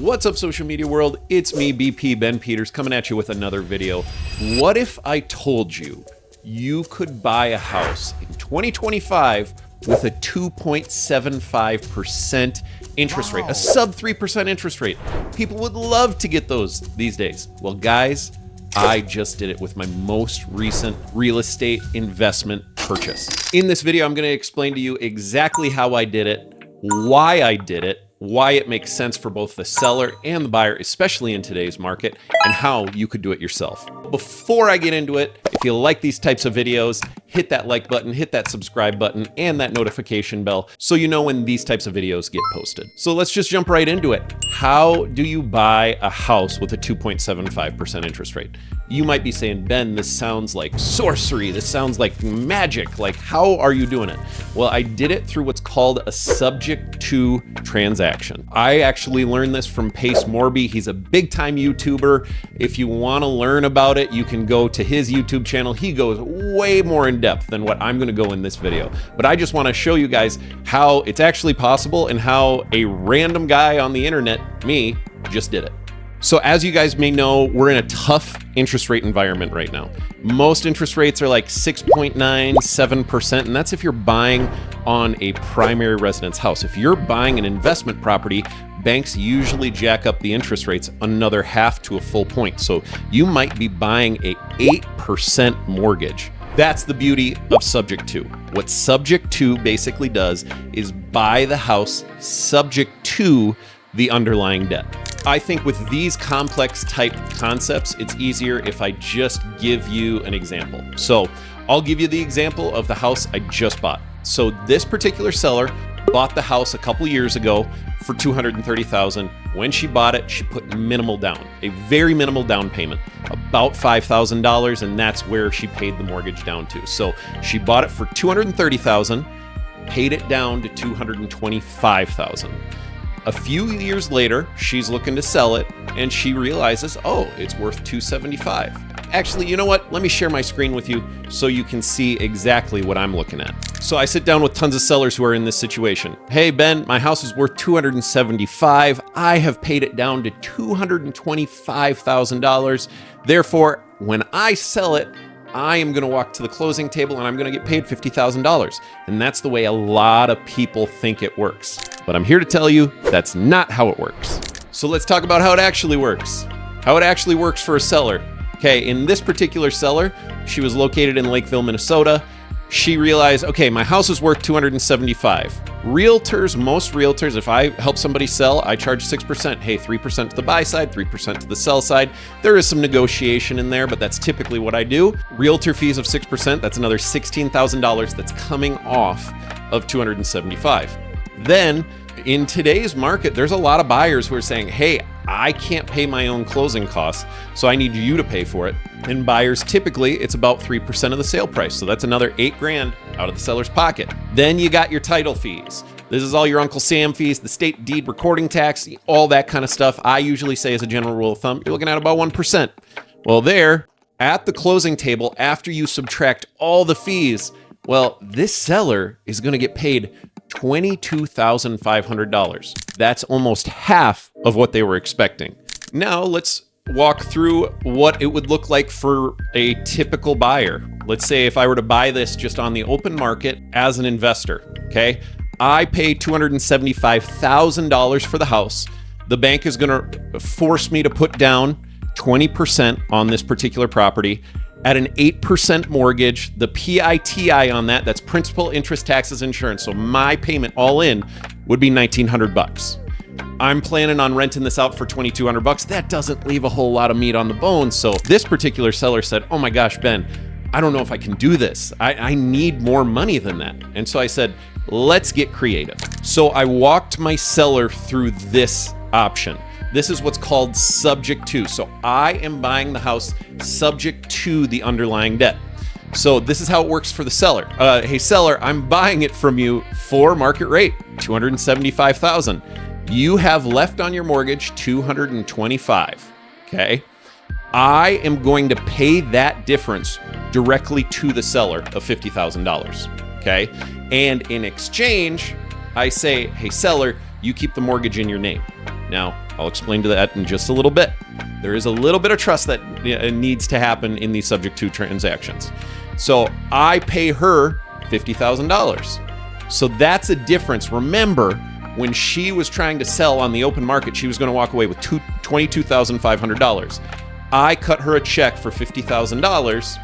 What's up, social media world? It's me, BP Ben Peters, coming at you with another video. What if I told you you could buy a house in 2025 with a 2.75% interest rate, a sub 3% interest rate? People would love to get those these days. Well, guys, I just did it with my most recent real estate investment purchase. In this video, I'm going to explain to you exactly how I did it, why I did it, why it makes sense for both the seller and the buyer, especially in today's market, and how you could do it yourself. Before I get into it, if you like these types of videos, hit that like button, hit that subscribe button, and that notification bell so you know when these types of videos get posted. So let's just jump right into it. How do you buy a house with a 2.75% interest rate? You might be saying, Ben, this sounds like sorcery. This sounds like magic. Like, how are you doing it? Well, I did it through what's called a subject to transaction. I actually learned this from Pace Morby. He's a big time YouTuber. If you want to learn about it, you can go to his YouTube channel. He goes way more in depth than what I'm going to go in this video. But I just want to show you guys how it's actually possible and how a random guy on the internet, me, just did it. So as you guys may know, we're in a tough interest rate environment right now. Most interest rates are like 6.9, 7%, and that's if you're buying on a primary residence house. If you're buying an investment property, banks usually jack up the interest rates another half to a full point. So you might be buying a 8% mortgage. That's the beauty of subject to. What subject to basically does is buy the house subject to the underlying debt. I think with these complex type concepts, it's easier if I just give you an example. So I'll give you the example of the house I just bought. So this particular seller bought the house a couple years ago for $230,000. When she bought it, she put minimal down, a very minimal down payment, about $5,000, and that's where she paid the mortgage down to. So she bought it for $230,000, paid it down to $225,000. A few years later, she's looking to sell it, and she realizes, oh, it's worth $275,000. Actually, you know what? Let me share my screen with you so you can see exactly what I'm looking at. So I sit down with tons of sellers who are in this situation. Hey, Ben, my house is worth $275,000. I have paid it down to $225,000. Therefore, when I sell it, I am going to walk to the closing table and I'm going to get paid $50,000. And that's the way a lot of people think it works. But I'm here to tell you that's not how it works. So let's talk about how it actually works. How it actually works for a seller. Okay, in this particular seller, she was located in Lakeville, Minnesota. She realized, okay, my house is worth $275,000. Realtors, most realtors, if I help somebody sell, I charge 6%. Hey, 3% to the buy side, 3% to the sell side. There is some negotiation in there, but that's typically what I do. Realtor fees of 6%, that's another $16,000 that's coming off of $275,000. Then, in today's market, there's a lot of buyers who are saying, hey, I can't pay my own closing costs, so I need you to pay for it. And buyers, typically, it's about 3% of the sale price. So that's another $8,000 out of the seller's pocket. Then you got your title fees. This is all your Uncle Sam fees, the state deed recording tax, all that kind of stuff. I usually say, as a general rule of thumb, you're looking at about 1%. Well, there, at the closing table, after you subtract all the fees, well, this seller is going to get paid $22,500. That's almost half of what they were expecting. Now let's walk through what it would look like for a typical buyer. Let's say if I were to buy this just on the open market as an investor, okay? I pay $275,000 for the house. The bank is going to force me to put down 20% on this particular property. At an 8% mortgage, the PITI on that, that's principal, interest, taxes, insurance. So my payment all in would be $1,900. I'm planning on renting this out for $2,200. That doesn't leave a whole lot of meat on the bone. So this particular seller said, oh my gosh, Ben, I don't know if I can do this. I need more money than that. And so I said, let's get creative. So I walked my seller through this option. This is what's called subject to. So I am buying the house subject to the underlying debt. So this is how it works for the seller. Hey seller, I'm buying it from you for market rate, $275,000. You have left on your mortgage $225,000. Okay. I am going to pay that difference directly to the seller of $50,000. Okay. And in exchange, I say, hey seller, you keep the mortgage in your name. Now, I'll explain to that in just a little bit. There is a little bit of trust that needs to happen in these subject to transactions. So I pay her $50,000. So that's a difference. Remember, when she was trying to sell on the open market, she was going to walk away with $22,500. I cut her a check for $50,000,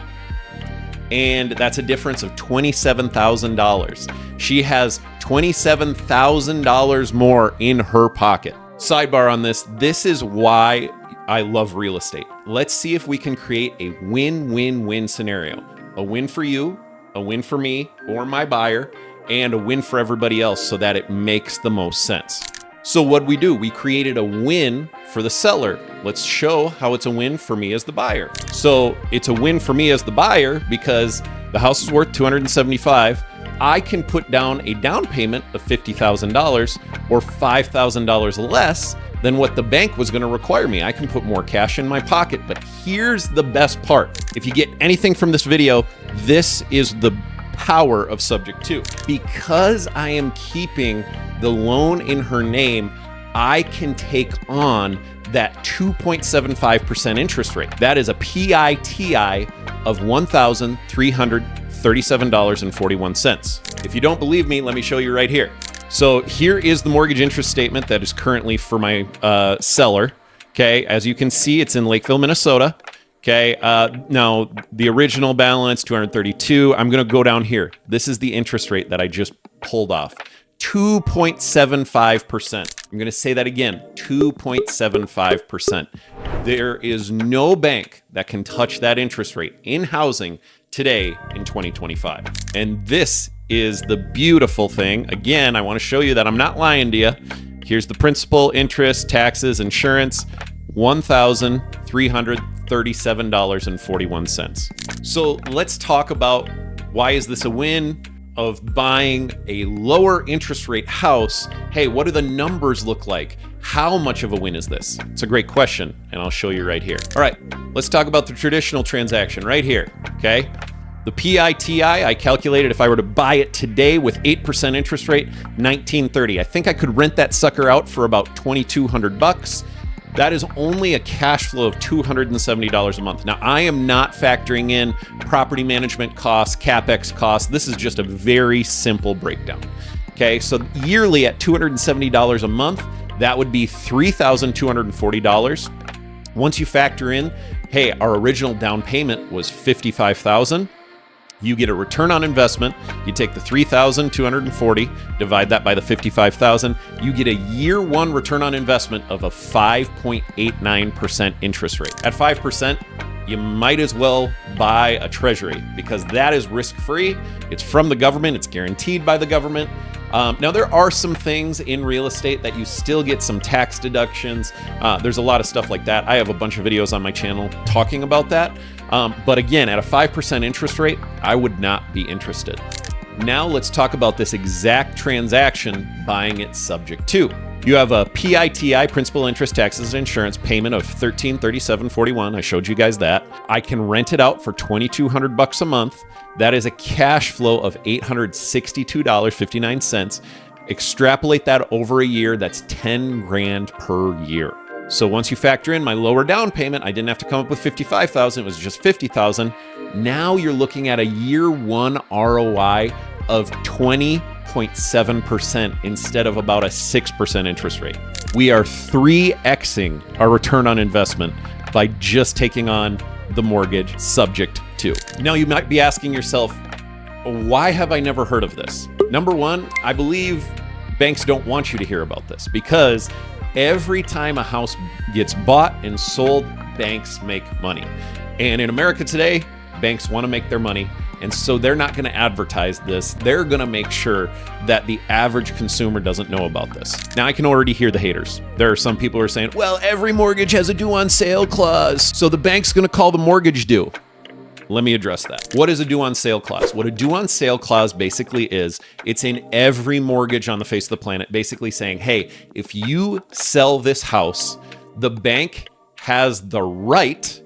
and that's a difference of $27,000. She has $27,000 more in her pocket. Sidebar on this, this is why I love real estate. Let's see if we can create a win-win-win scenario. A win for you, a win for me or my buyer, and a win for everybody else so that it makes the most sense. So what we do, we created a win for the seller. Let's show how it's a win for me as the buyer. So it's a win for me as the buyer because the house is worth $275,000. I can put down a down payment of $50,000 or $5,000 less than what the bank was going to require me. I can put more cash in my pocket. But here's the best part. If you get anything from this video, this is the power of subject to. Because I am keeping the loan in her name, I can take on that 2.75% interest rate. That is a PITI of $1,337.41. If you don't believe me, let me show you right here. So here is the mortgage interest statement that is currently for my seller. Okay, as you can see, it's in Lakeville, Minnesota. Okay, now the original balance, 232. I'm gonna go down here. This is the interest rate that I just pulled off. 2.75%. I'm gonna say that again, 2.75%. There is no bank that can touch that interest rate in housing today in 2025. And this is the beautiful thing. Again, I wanna show you that I'm not lying to you. Here's the principal, interest, taxes, insurance, $1,337.41. So let's talk about why is this a win of buying a lower interest rate house. Hey, what do the numbers look like? How much of a win is this? It's a great question, and I'll show you right here. All right, let's talk about the traditional transaction right here, okay? The PITI, I calculated if I were to buy it today with 8% interest rate, $1,930. I think I could rent that sucker out for about $2,200. That is only a cash flow of $270 a month. Now, I am not factoring in property management costs, CapEx costs. This is just a very simple breakdown. Okay, so yearly at $270 a month, that would be $3,240. Once you factor in, hey, our original down payment was $55,000. You get a return on investment. You take the $3,240, divide that by the $55,000. You get a year one return on investment of a 5.89% interest rate. At 5%, you might as well buy a treasury because that is risk-free. It's from the government. It's guaranteed by the government. Now, there are some things in real estate that you still get some tax deductions. There's a lot of stuff like that. I have a bunch of videos on my channel talking about that. But again, at a 5% interest rate, I would not be interested. Now let's talk about this exact transaction, buying it subject to. You have a PITI, principal, interest, taxes, and insurance payment of $1,337.41. I showed you guys that. I can rent it out for $2,200 a month. That is a cash flow of $862.59. Extrapolate that over a year, that's 10 grand per year. So once you factor in my lower down payment, I didn't have to come up with $55,000, it was just $50,000. Now you're looking at a year one ROI of 20.7% instead of about a 6% interest rate. We are 3xing our return on investment by just taking on the mortgage subject to. Now you might be asking yourself, why have I never heard of this? Number one, I believe banks don't want you to hear about this because every time a house gets bought and sold, banks make money. And in America today, banks want to make their money. And so they're not going to advertise this. They're going to make sure that the average consumer doesn't know about this. Now, I can already hear the haters. There are some people who are saying, well, every mortgage has a due on sale clause, so the bank's going to call the mortgage due. Let me address that. What is a due on sale clause? What a due on sale clause basically is, it's in every mortgage on the face of the planet, basically saying, hey, if you sell this house, the bank has the right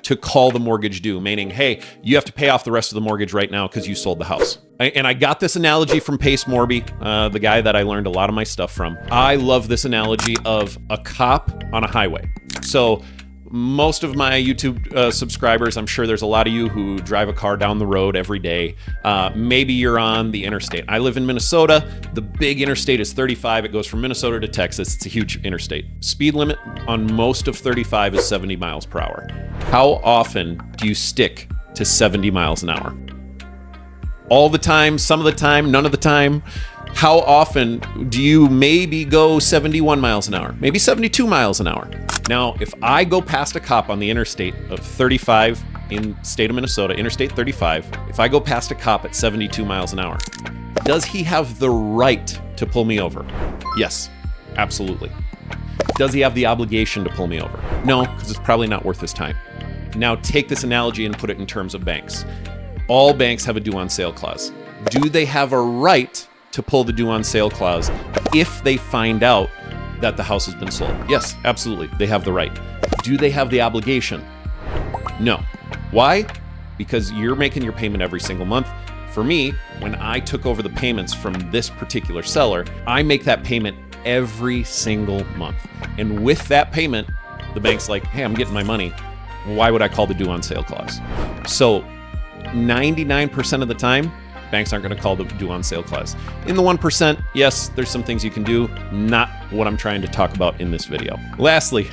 to call the mortgage due, meaning, hey, you have to pay off the rest of the mortgage right now because you sold the house. And I got this analogy from Pace Morby, the guy that I learned a lot of my stuff from. I love this analogy of a cop on a highway. So most of my YouTube subscribers, I'm sure there's a lot of you who drive a car down the road every day. Maybe you're on the interstate. I live in Minnesota. The big interstate is 35. It goes from Minnesota to Texas. It's a huge interstate. Speed limit on most of 35 is 70 miles per hour. How often do you stick to 70 miles an hour? All the time, some of the time, none of the time? How often do you maybe go 71 miles an hour? Maybe 72 miles an hour? Now, if I go past a cop on the interstate of 35 in state of Minnesota, Interstate 35, if I go past a cop at 72 miles an hour, does he have the right to pull me over? Yes, absolutely. Does he have the obligation to pull me over? No, because it's probably not worth his time. Now take this analogy and put it in terms of banks. All banks have a due on sale clause. Do they have a right to pull the due on sale clause if they find out that the house has been sold? Yes, absolutely. They have the right. Do they have the obligation? No. Why? Because you're making your payment every single month. For me, when I took over the payments from this particular seller, I make that payment every single month. And with that payment, the bank's like, hey, I'm getting my money. Why would I call the due on sale clause? So 99% of the time, banks aren't going to call the due on sale clause. In the 1%, yes, there's some things you can do, not what I'm trying to talk about in this video. Lastly,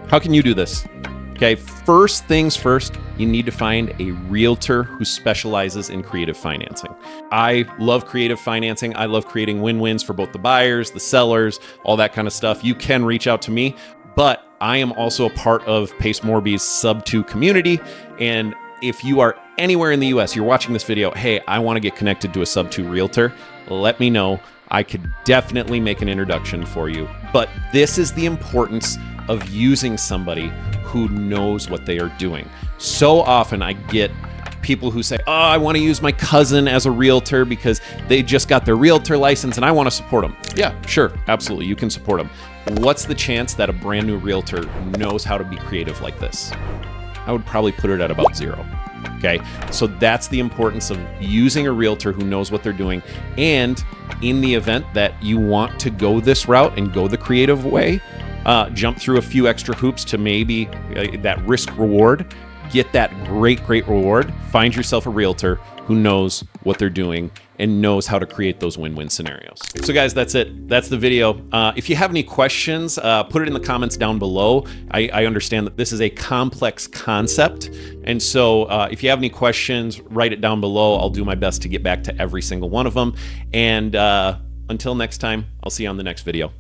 how can you do this? Okay, first things first, you need to find a realtor who specializes in creative financing. I love creative financing. I love creating win-wins for both the buyers, the sellers, all that kind of stuff. You can reach out to me, but I am also a part of Pace Morby's Sub2 community. And if you are anywhere in the US, you're watching this video, hey, I want to get connected to a Sub2 realtor, let me know. I could definitely make an introduction for you. But this is the importance of using somebody who knows what they are doing. So often I get people who say, oh, I want to use my cousin as a realtor because they just got their realtor license and I want to support them. Yeah, sure, absolutely, you can support them. What's the chance that a brand new realtor knows how to be creative like this? I would probably put it at about 0. Okay, so that's the importance of using a realtor who knows what they're doing. And in the event that you want to go this route and go the creative way, jump through a few extra hoops to maybe that risk reward, get that great reward, find yourself a realtor who knows what they're doing and knows how to create those win-win scenarios. So guys, that's it. That's the video. If you have any questions, put it in the comments down below. I understand that this is a complex concept. And so if you have any questions, write it down below. I'll do my best to get back to every single one of them. And until next time, I'll see you on the next video.